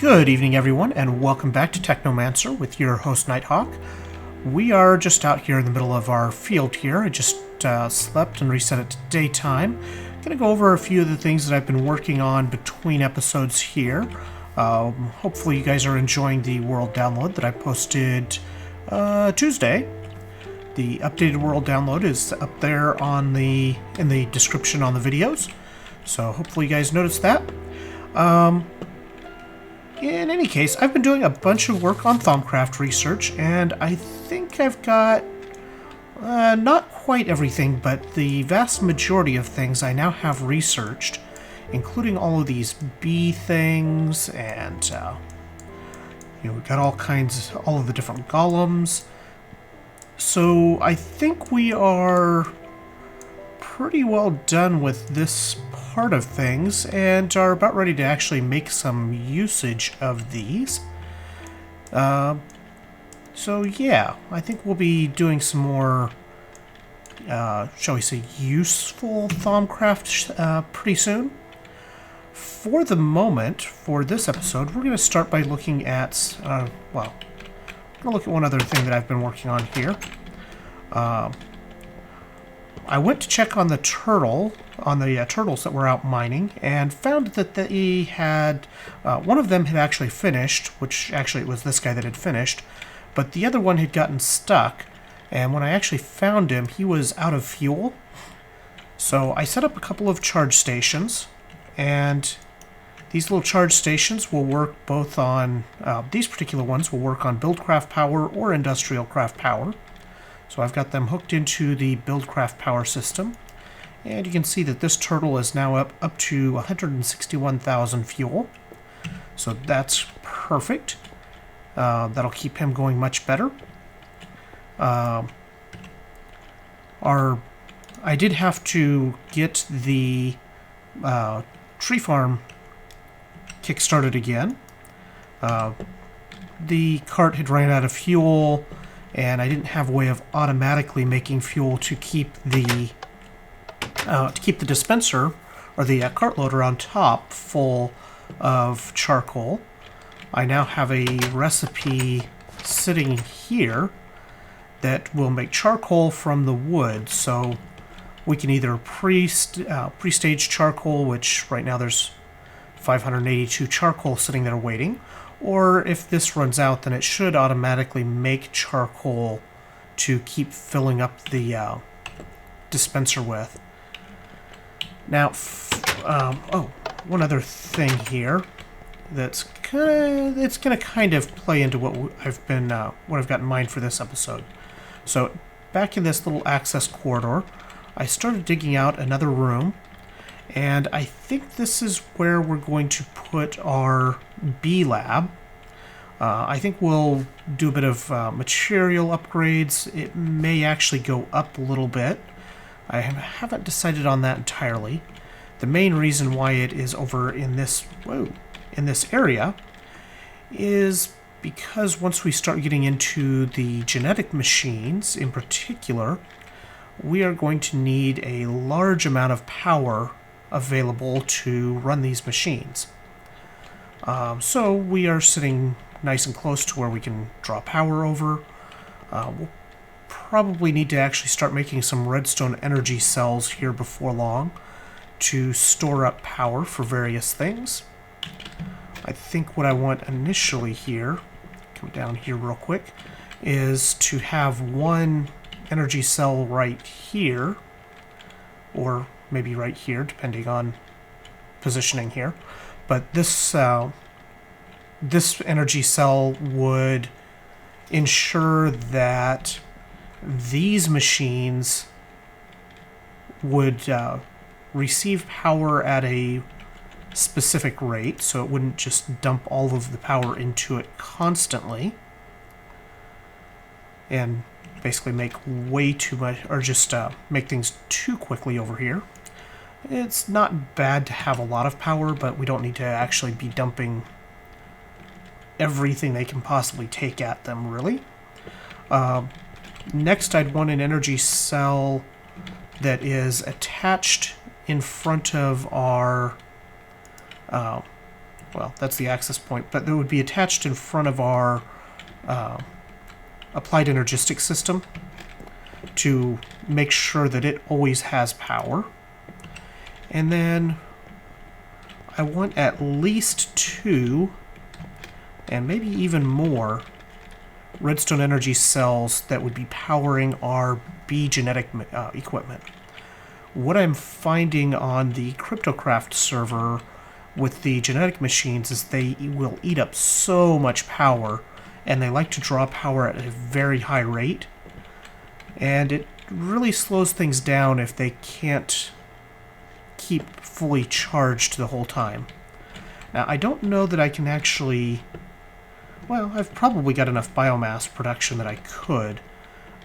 Good evening, everyone, and welcome back to Technomancer with your host, Nighthawk. We are just out here in the middle of our field here. I just slept and reset it to daytime. Going to go over a few of the things that I've been working on between episodes here. Hopefully you guys are enjoying the world download that I posted Tuesday. The updated world download is up there in the description on the videos, so hopefully you guys noticed that. In any case, I've been doing a bunch of work on Thaumcraft research, and I think I've got not quite everything, but the vast majority of things I now have researched, including all of these bee things, and we've got all of the different golems. So I think we are pretty well done with this part of things and are about ready to actually make some usage of these. So yeah, I think we'll be doing some more, shall we say, useful Thaumcraft pretty soon. For the moment, for this episode, we're going to start by looking at, I'm going to look at one other thing that I've been working on here. I went to check on the turtles that were out mining, and found that they had, one of them had actually finished, which actually it was this guy that had finished, but the other one had gotten stuck, and when I actually found him, he was out of fuel. So I set up a couple of charge stations, and these little charge stations will work both on, these particular ones will work on buildcraft power or industrial craft power. So I've got them hooked into the buildcraft power system. And you can see that this turtle is now up to 161,000 fuel. So that's perfect. That'll keep him going much better. I did have to get the tree farm kick-started again. The cart had ran out of fuel, and I didn't have a way of automatically making fuel to keep the dispenser or the cart loader on top full of charcoal. I now have a recipe sitting here that will make charcoal from the wood, so we can either pre-stage charcoal, which right now there's 582 charcoal sitting there waiting, or if this runs out, then it should automatically make charcoal to keep filling up the dispenser with. Now, one other thing here that's going to kind of play into what I've got in mind for this episode. So, back in this little access corridor, I started digging out another room, and I think this is where we're going to put our bee lab. I think we'll do a bit of material upgrades. It may actually go up a little bit. I haven't decided on that entirely. The main reason why it is over in this area is because once we start getting into the genetic machines in particular, we are going to need a large amount of power available to run these machines. So we are sitting nice and close to where we can draw power over. We'll probably need to actually start making some redstone energy cells here before long to store up power for various things. I think what I want initially here, come down here real quick, is to have one energy cell right here, or maybe right here, depending on positioning here. But this energy cell would ensure that these machines would receive power at a specific rate, so it wouldn't just dump all of the power into it constantly and basically make way too much, or just make things too quickly over here. It's not bad to have a lot of power, but we don't need to actually be dumping everything they can possibly take at them, really. Next, I'd want an energy cell that is attached in front of our well, that's the access point, but that would be attached in front of our applied energistic system to make sure that it always has power. And then I want at least 2, and maybe even more, redstone energy cells that would be powering our bee genetic equipment. What I'm finding on the CryptoCraft server with the genetic machines is they will eat up so much power, and they like to draw power at a very high rate, and it really slows things down if they can't keep fully charged the whole time. Now, I don't know that I can actually... Well, I've probably got enough biomass production that I could,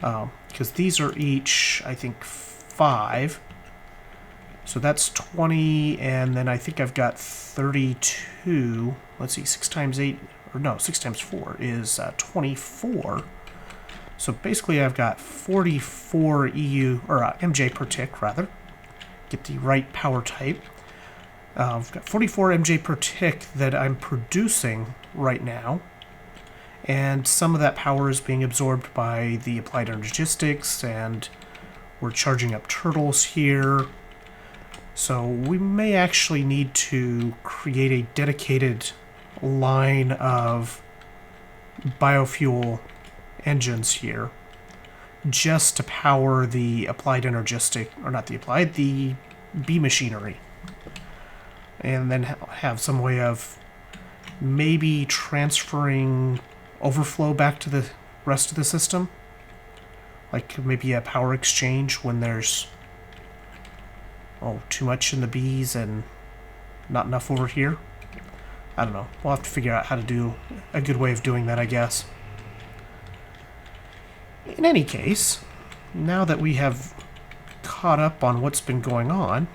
because these are each, I think, 5. So that's 20, and then I think I've got 32. Let's see, 6 times 8, or no, 6 times 4 is 24. So basically I've got 44 EU, or MJ per tick, rather. Get the right power type. I've got 44 MJ per tick that I'm producing right now. And some of that power is being absorbed by the applied energistics, and we're charging up turtles here. So we may actually need to create a dedicated line of biofuel engines here just to power the applied energistic, or not the applied, the bee machinery. And then have some way of maybe transferring overflow back to the rest of the system. Like maybe a power exchange when there's too much in the bees and not enough over here. I don't know. We'll have to figure out how to do a good way of doing that, I guess. In any case, now that we have caught up on what's been going on,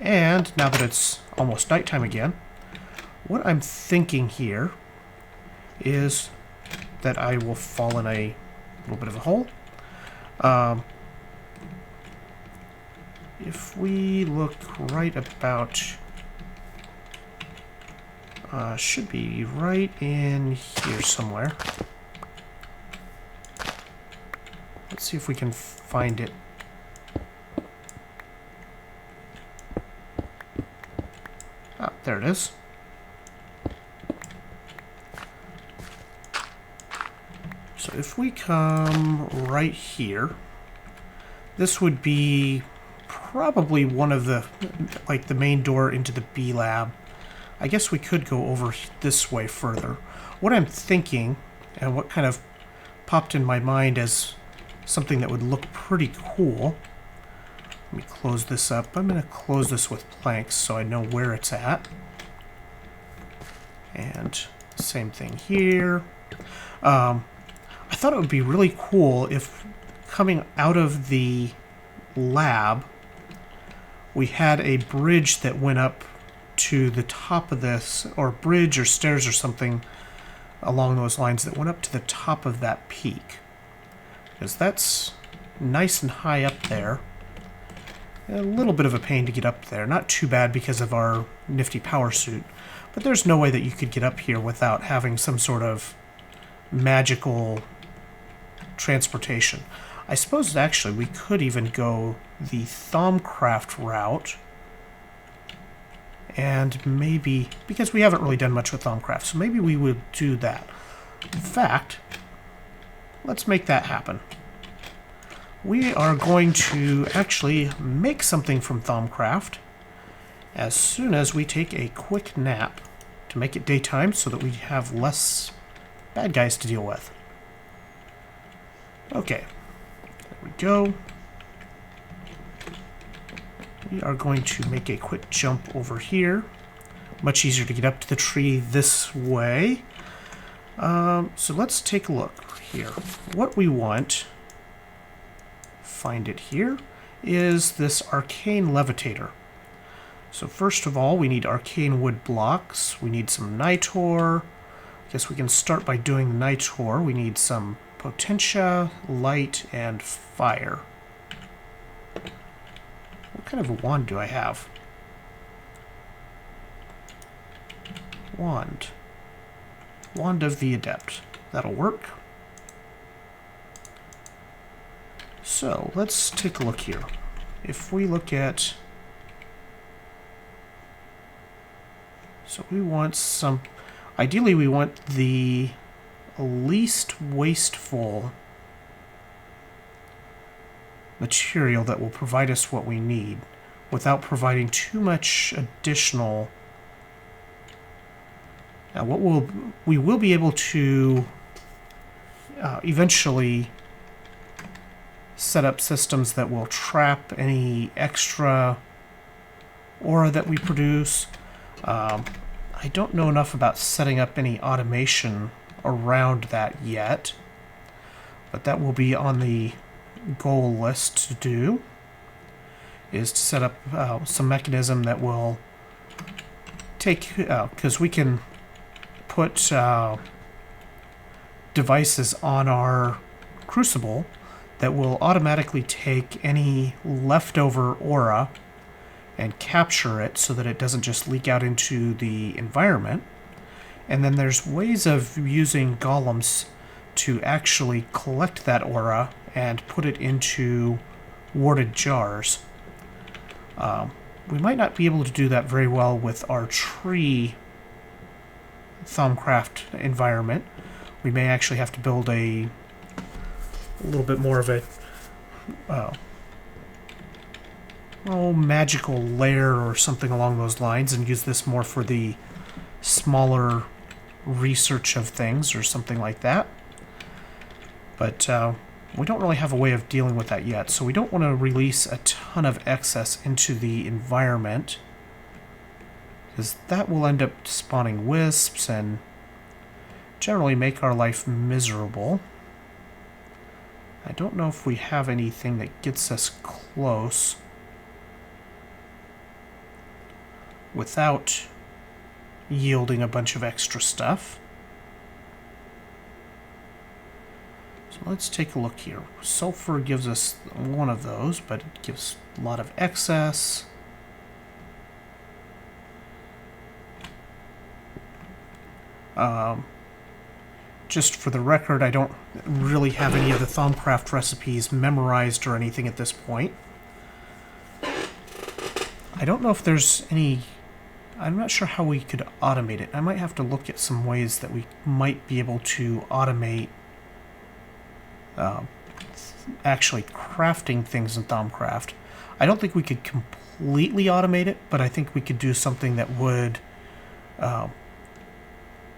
and now that it's almost nighttime again, what I'm thinking here is that I will fall in a little bit of a hole. If we look right about... should be right in here somewhere. Let's see if we can find it. Ah, there it is. So if we come right here, this would be probably one of the, like the main door into the bee lab. I guess we could go over this way further. What I'm thinking, and what kind of popped in my mind as something that would look pretty cool. Let me close this up. I'm going to close this with planks so I know where it's at. And same thing here. I thought it would be really cool if coming out of the lab we had a bridge that went up to the top of this, or bridge or stairs or something along those lines that went up to the top of that peak. Because that's nice and high up there. A little bit of a pain to get up there. Not too bad because of our nifty power suit. But there's no way that you could get up here without having some sort of magical transportation. I suppose actually we could even go the Thaumcraft route. And maybe, because we haven't really done much with Thaumcraft, so maybe we would do that. In fact, let's make that happen. We are going to actually make something from Thaumcraft as soon as we take a quick nap to make it daytime so that we have less bad guys to deal with. Okay, there we go. We are going to make a quick jump over here. Much easier to get up to the tree this way. So let's take a look here. What we want, find it here, is this arcane levitator. So first of all, we need arcane wood blocks. We need some nitor. I guess we can start by doing the nitor. We need some potentia, light, and fire. What kind of a wand do I have? Wand. Wand of the Adept. That'll work. So, let's take a look here. If we look at... So we want some... Ideally, we want the least wasteful material that will provide us what we need without providing too much additional... Now, we will be able to eventually set up systems that will trap any extra aura that we produce. I don't know enough about setting up any automation around that yet, but that will be on the goal list to do, is to set up some mechanism that will take, because we can put devices on our crucible that will automatically take any leftover aura and capture it so that it doesn't just leak out into the environment. And then there's ways of using golems to actually collect that aura and put it into warded jars. We might not be able to do that very well with our tree Thaumcraft environment. We may actually have to build a little bit more of a magical lair or something along those lines and use this more for the smaller research of things or something like that. But we don't really have a way of dealing with that yet, so we don't want to release a ton of excess into the environment, because that will end up spawning wisps and generally make our life miserable. I don't know if we have anything that gets us close without yielding a bunch of extra stuff. So let's take a look here. Sulfur gives us one of those, but it gives a lot of excess. Just for the record, I don't really have any of the Thaumcraft recipes memorized or anything at this point. I don't know if there's any... I'm not sure how we could automate it. I might have to look at some ways that we might be able to automate actually crafting things in Thaumcraft. I don't think we could completely automate it, but I think we could do something that would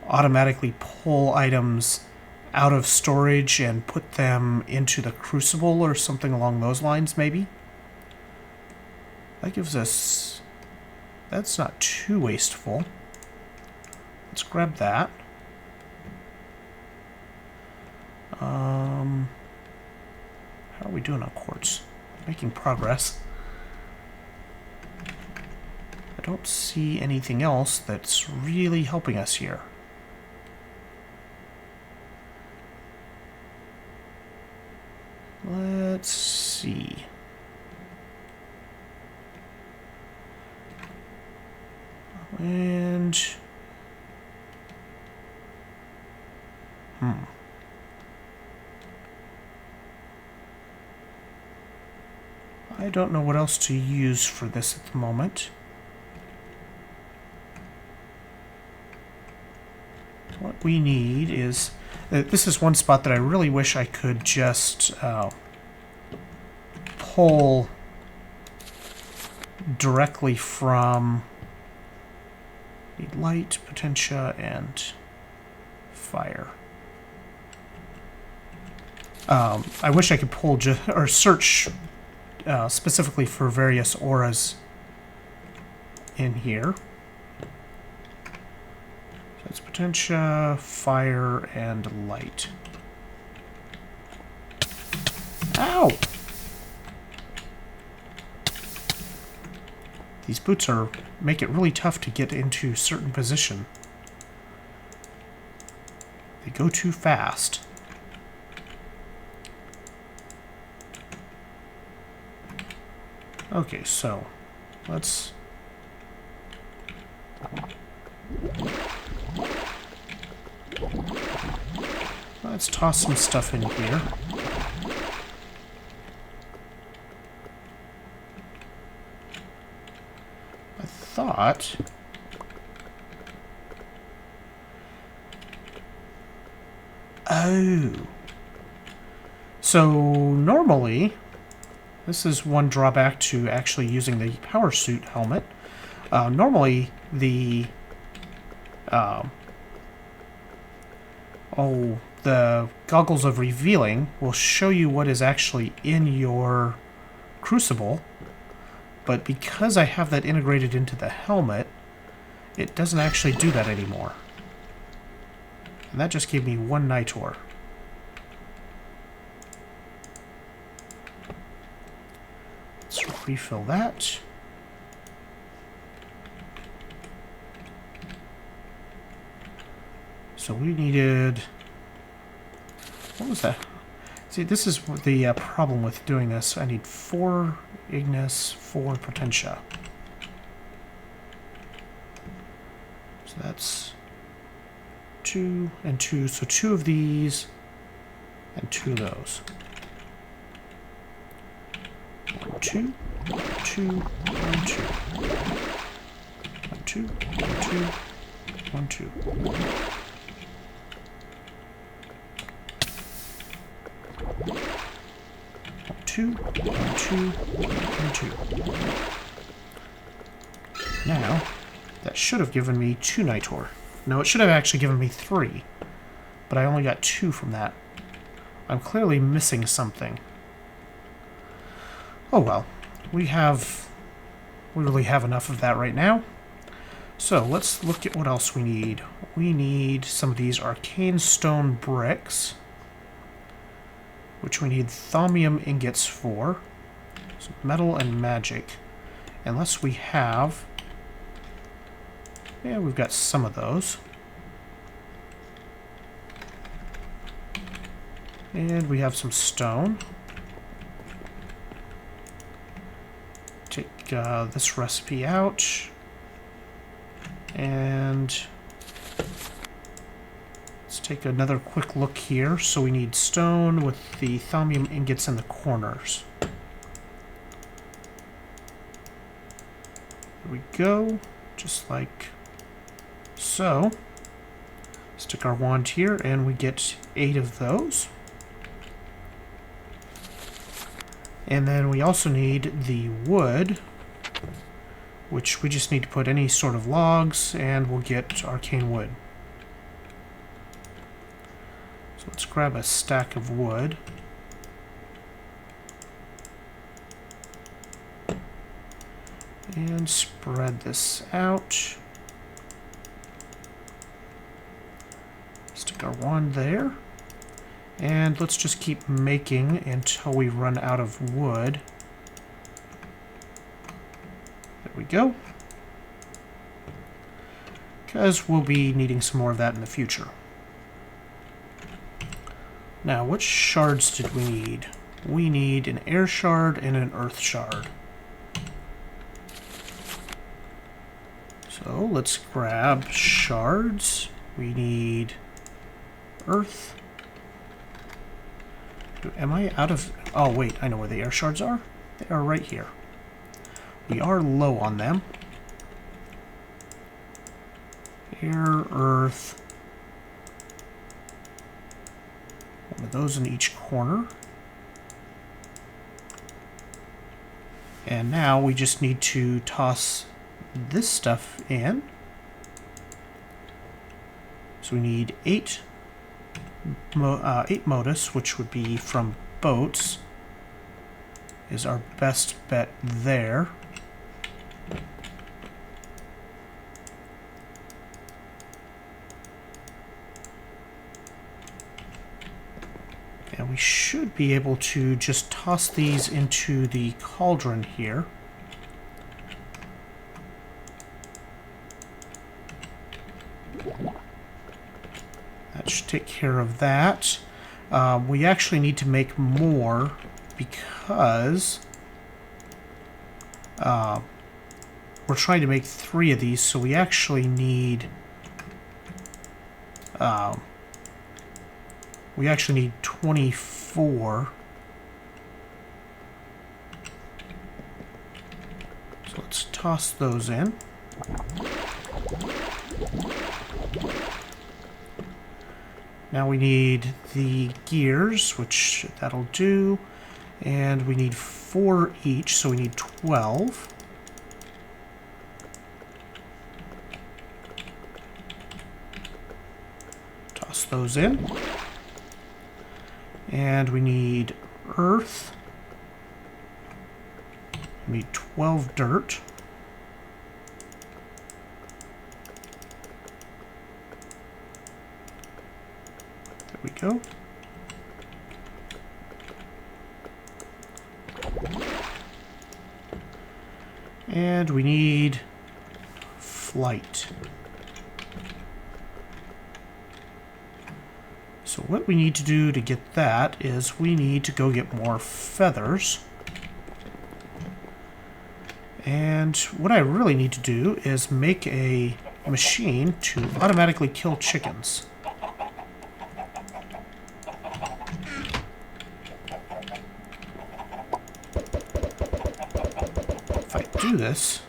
automatically pull items out of storage and put them into the crucible or something along those lines, maybe. That gives us... That's not too wasteful. Let's grab that. How are we doing on quartz? Making progress. I don't see anything else that's really helping us here. Let's see. And... I don't know what else to use for this at the moment. What we need is... this is one spot that I really wish I could just pull directly from... Need light, potentia, and fire. I wish I could pull or search specifically for various auras in here. So it's potentia, fire, and light. Ow! These boots make it really tough to get into certain position. They go too fast. Okay, so let's toss some stuff in here. I thought... Oh. So normally, this is one drawback to actually using the power suit helmet. Normally, the the goggles of revealing will show you what is actually in your crucible, but because I have that integrated into the helmet, it doesn't actually do that anymore. And that just gave me one nitor. Let's refill that. So we needed... What was that? See, this is the problem with doing this. I need 4 Ignis, 4 Potentia. So that's 2 and 2. So 2 of these and 2 of those. 1, 2, 2, 1, 2. 1, 2, 1, 2, 1, 2. 2, 1, 2, 1, 2. Now, that should have given me 2 nitor. No, it should have actually given me 3, but I only got 2 from that. I'm clearly missing something. Oh well, we really have enough of that right now. So let's look at what else we need. We need some of these arcane stone bricks, which we need thaumium ingots for. So metal and magic. Unless we have... Yeah, we've got some of those. And we have some stone. Take this recipe out. And... let's take another quick look here. So we need stone with the thaumium ingots in the corners. There we go. Just like so. Stick our wand here and we get 8 of those. And then we also need the wood, which we just need to put any sort of logs and we'll get arcane wood. So let's grab a stack of wood. And spread this out. Stick our wand there. And let's just keep making until we run out of wood. There we go. Because we'll be needing some more of that in the future. Now, which shards did we need? We need an air shard and an earth shard. So let's grab shards. We need earth. Am I out of... oh, wait, I know where the air shards are. They are right here. We are low on them. Air, earth. One of those in each corner. And now we just need to toss this stuff in. So we need 8 modus, which would be from boats, is our best bet there. And we should be able to just toss these into the cauldron here. That should take care of that. We actually need to make more because we're trying to make 3 of these, so we actually need We actually need 24. So let's toss those in. Now we need the gears, which that'll do. And we need 4 each, so we need 12. Toss those in. And we need earth. We need 12 dirt. There we go. And we need flight. So what we need to do to get that is we need to go get more feathers. And what I really need to do is make a machine to automatically kill chickens. If I do this,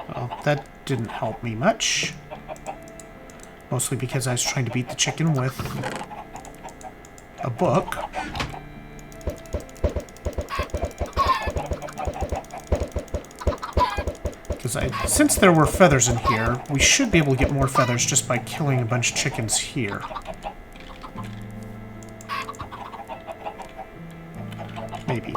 well, that didn't help me much. Mostly because I was trying to beat the chicken with a book. Since there were feathers in here, we should be able to get more feathers just by killing a bunch of chickens here. Maybe.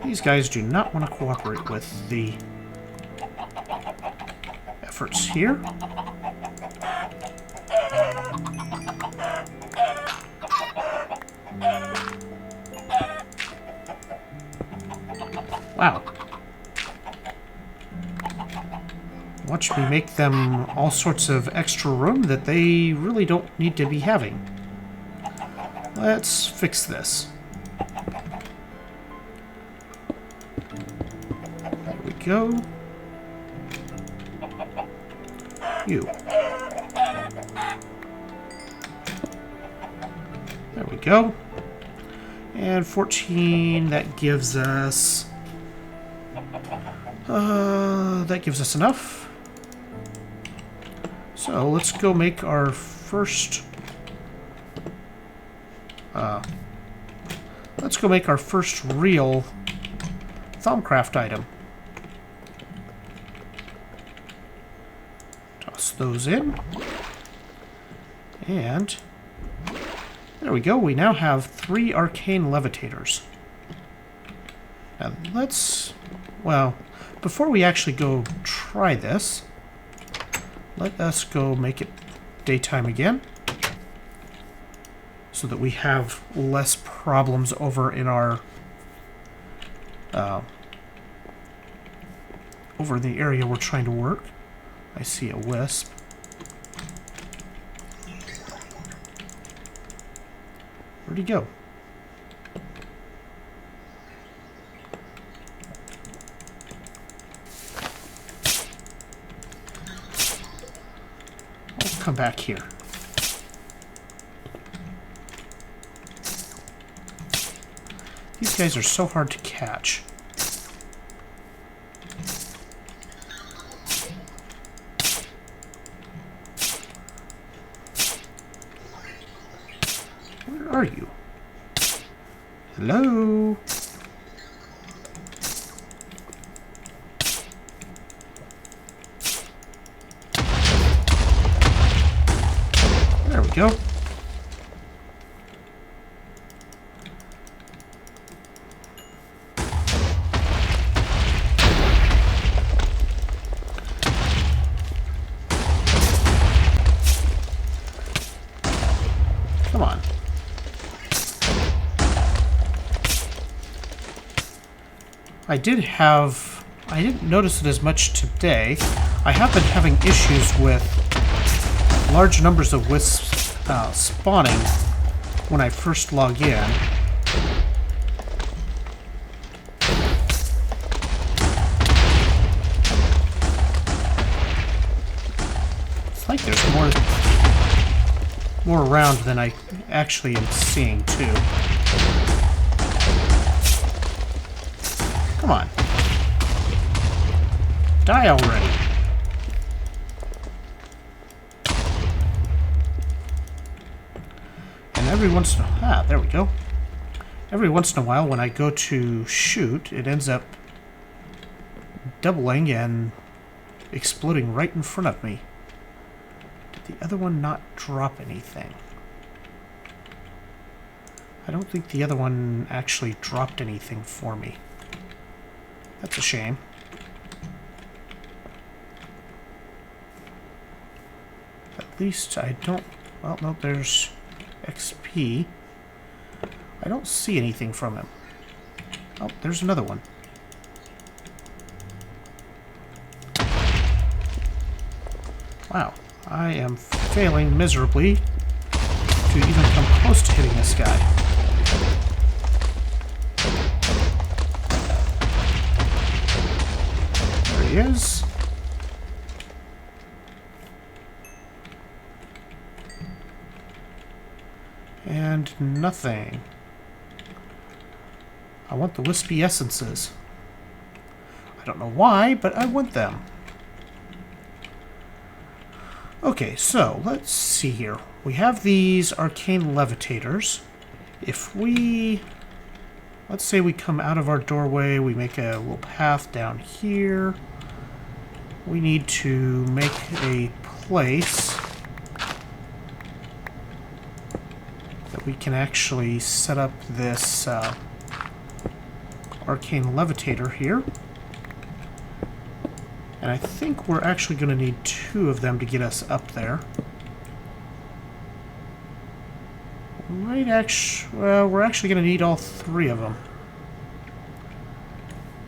These guys do not want to cooperate with the efforts here. Wow. Watch me make them all sorts of extra room that they really don't need to be having. Let's fix this. There we go. You. There we go. And 14, that gives us... that gives us enough. So let's go make our first... let's go make our first real Thaumcraft item. Toss those in. And there we go. We now have 3 arcane levitators. Now let's... well, before we actually go try this, let us go make it daytime again so that we have less problems over in our over in the area we're trying to work. I see a wisp. Where'd he go? Come back here. These guys are so hard to catch. Where are you? Hello? There we go. Come on. I didn't notice it as much today. I have been having issues with large numbers of wisps spawning when I first log in. It's like there's more around than I actually am seeing, too. Come on. Die already. And every once in a while... there we go. Every once in a while, when I go to shoot, it ends up doubling and exploding right in front of me. Did the other one not drop anything? I don't think the other one actually dropped anything for me. That's a shame. At least I don't... well, no, there's XP. I don't see anything from him. Oh, there's another one. Wow, I am failing miserably to even come close to hitting this guy. There he is. And nothing. I want the wispy essences. I don't know why, but I want them. Okay, so let's see here. We have these arcane levitators. If we... let's say we come out of our doorway, we make a little path down here. We need to make a place that we can actually set up this arcane levitator here. And I think we're actually going to need 2 of them to get us up there. Right, well, we're actually going to need all 3 of them.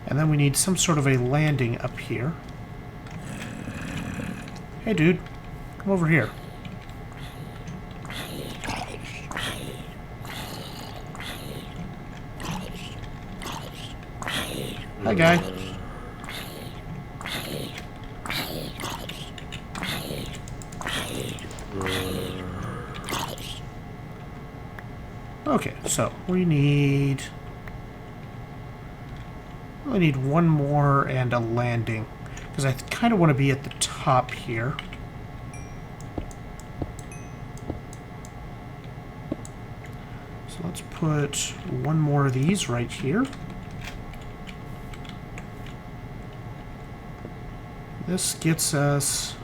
And then we need some sort of a landing up here. Hey, dude. Come over here. Hi, guy. Okay, so we need 1 more and a landing, because I kind of want to be at the top here. So let's put 1 more of these right here. This gets us...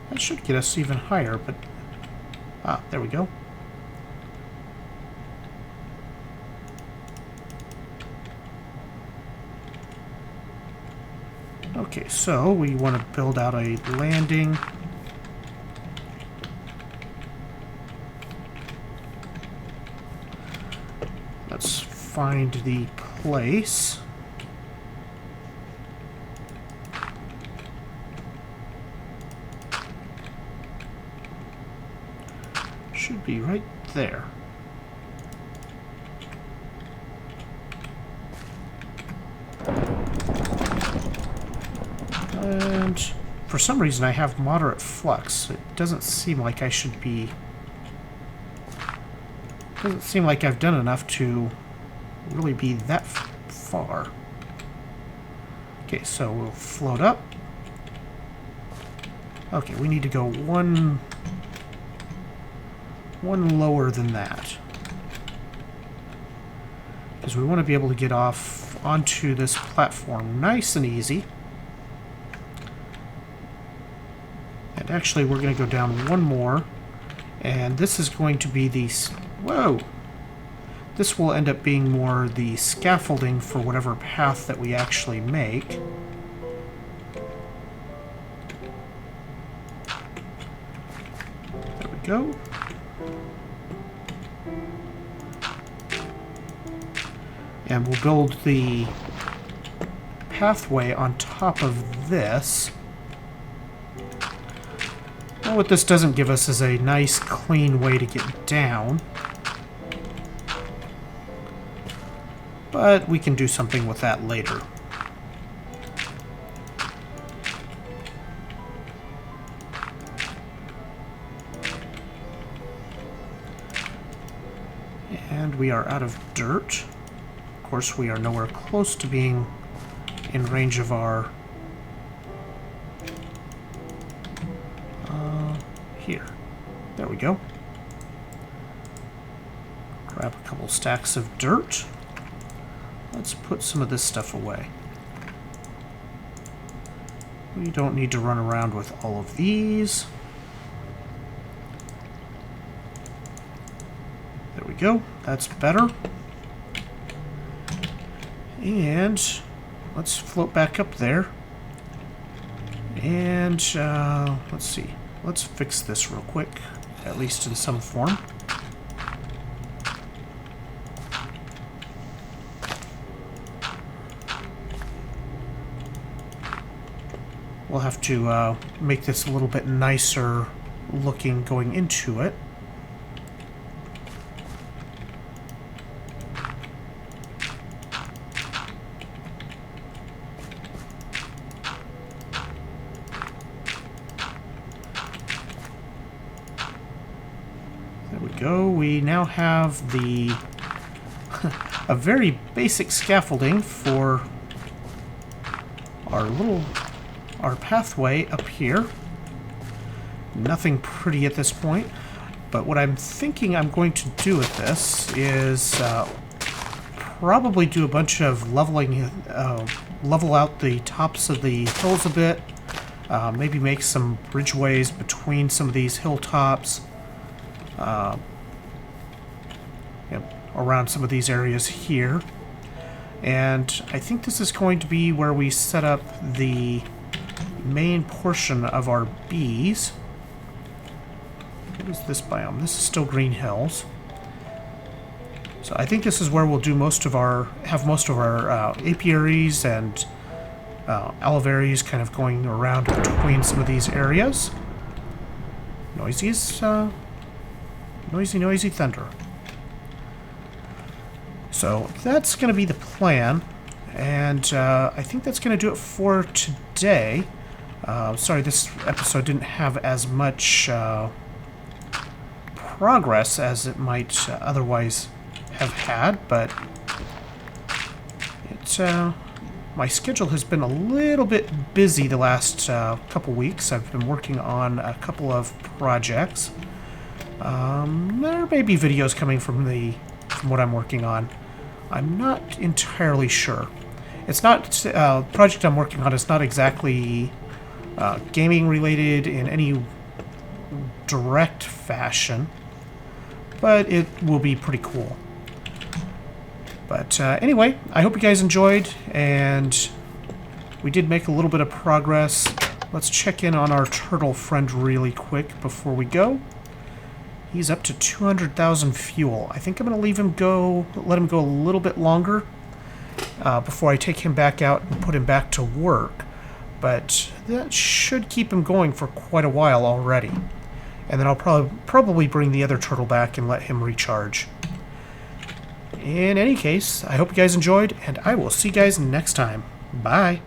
that should get us even higher, but... ah, there we go. Okay, so we want to build out a landing. Let's find the place. Should be right there. And for some reason I have moderate flux. It doesn't seem like I should be... doesn't seem like I've done enough to really be that far. Okay, so we'll float up. Okay, we need to go one lower than that, because we want to be able to get off onto this platform nice and easy. And actually we're going to go down 1 more, and this is going to be the... whoa! This will end up being more the scaffolding for whatever path that we actually make. There we go. And we'll build the pathway on top of this. Well, what this doesn't give us is a nice, clean way to get down. But we can do something with that later. And we are out of dirt. Of course, we are nowhere close to being in range of our... here. There we go. Grab a couple stacks of dirt. Let's put some of this stuff away. We don't need to run around with all of these. There we go. That's better. And let's float back up there. And let's see. Let's fix this real quick, at least in some form. We'll have to make this a little bit nicer looking going into it. There we go. We now have the a very basic scaffolding for our pathway up here. Nothing pretty at this point, but what I'm thinking I'm going to do with this is probably do a bunch of leveling, level out the tops of the hills a bit, maybe make some bridgeways between some of these hilltops, around some of these areas here. And I think this is going to be where we set up the main portion of our bees. What is this biome? This is still Green Hills. So I think this is where we'll do most of our apiaries and aloe kind of going around between some of these areas. Noisy thunder. So that's going to be the plan, and I think that's going to do it for today. Sorry, this episode didn't have as much progress as it might otherwise have had, but my schedule has been a little bit busy the last couple weeks. I've been working on a couple of projects. There may be videos coming from what I'm working on. I'm not entirely sure. It's not project I'm working on is not exactly gaming related in any direct fashion, but it will be pretty cool. But anyway, I hope you guys enjoyed, and we did make a little bit of progress. Let's check in on our turtle friend really quick before we go. He's up to 200,000 fuel. I think I'm going to let him go a little bit longer before I take him back out and put him back to work. But that should keep him going for quite a while already. And then I'll probably bring the other turtle back and let him recharge. In any case, I hope you guys enjoyed, and I will see you guys next time. Bye!